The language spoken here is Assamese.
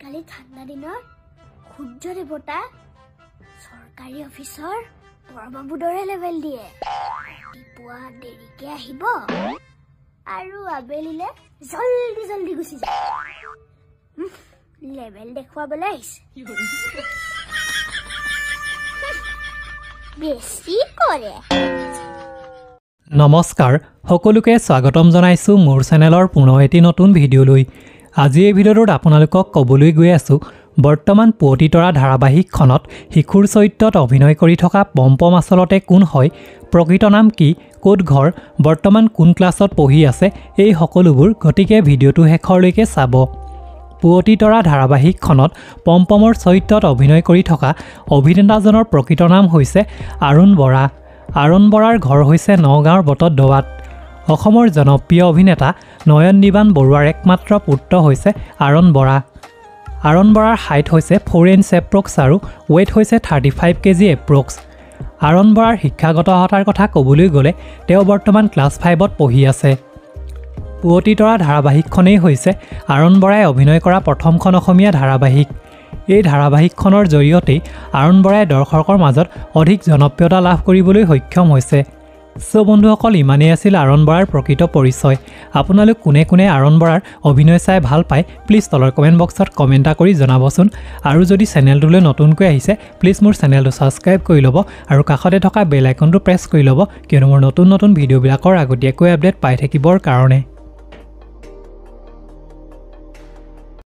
আজিকালি ঠাণ্ডা দিনৰ সূৰ্য দেৱতা সৰকাৰী অফিচৰ পৰমাবুদৰে লেভেল দিয়ে ৰাতিপুৱা দেৰিকে আহিব আৰু আবেলিলে জলদি জলদি গুচি যায় লেভেল দেখুৱাবলৈ আহিছে বেছি কৰে নমস্কাৰ সকলোকে স্বাগতম জনাইছো মোৰ চেনেলৰ পুনৰ এটি নতুন ভিডিঅ'লৈ আজি এই ভিডিঅ'টোত আপোনালোকক ক'বলৈ গৈ আছো বৰ্তমান পুৱতি তৰা ধাৰাবাহিকখনত শিশুৰ চৰিত্ৰত অভিনয় কৰি থকা পম্পম আচলতে কোন হয় প্ৰকৃত নাম কি কোড ঘৰ বৰ্তমান কোন ক্লাছত পঢ়ি আছে এই সকলোবোৰ গতিকে ভিডিঅ'টো শেষলৈকে চাব পুৱতি তৰা ধাৰাবাহিকখনত পম্পমৰ চৰিত্ৰত অভিনয় কৰি থকা অভিনেতাজনৰ প্ৰকৃত নাম হৈছে আৰুণ বৰা আৰুণ বৰাৰ ঘৰ হৈছে নগাঁৱৰ বটদ্ৰৱাত অসমৰ জনপ্ৰিয় অভিনেতা নয়ন দিবান বৰুৱাৰ একমাত্ৰ পুত্ৰ হৈছে আৰুণ বৰা আৰুণ বৰাৰ হাইট হৈছে 4 ইঞ্চ এপ্ৰক্স আৰু ৱেইট হৈছে 35 কেজি এপ্ৰক্স আৰুণ বৰাৰ শিক্ষাগত অৰ্হতাৰ কথা ক'বলৈ গ'লে তেওঁ বৰ্তমান ক্লাছ 5ত পঢ়ি আছে পুৱতি তৰা ধাৰাবাহিকখনেই হৈছে আৰুণ বৰাই অভিনয় কৰা প্ৰথমখন অসমীয়া ধাৰাবাহিক এই ধাৰাবাহিকখনৰ জৰিয়তেই আৰুণ বৰাই দৰ্শকৰ মাজত অধিক জনপ্ৰিয়তা লাভ কৰিবলৈ সক্ষম হৈছে সো বন্ধুসকল ইমানেই আছিল আৰুণ বৰাৰ প্ৰকৃত পৰিচয় আপোনালোক কোনে কোনে আৰুণ বৰাৰ অভিনয় চাই ভাল পায় প্লিজ তলৰ কমেণ্ট বক্সত কমেণ্ট কৰি জনাবচোন আৰু যদি চেনেলটোলৈ নতুনকৈ আহিছে প্লিজ মোৰ চেনেলটো ছাবস্ক্ৰাইব কৰি ল'ব আৰু কাষতে থকা বেল আইকনটো প্ৰেছ কৰি ল'ব কিয়নো মোৰ নতুন নতুন ভিডিঅ'বিলাকৰ আগতীয়াকৈ আপডেট পাই থাকিবৰ কাৰণে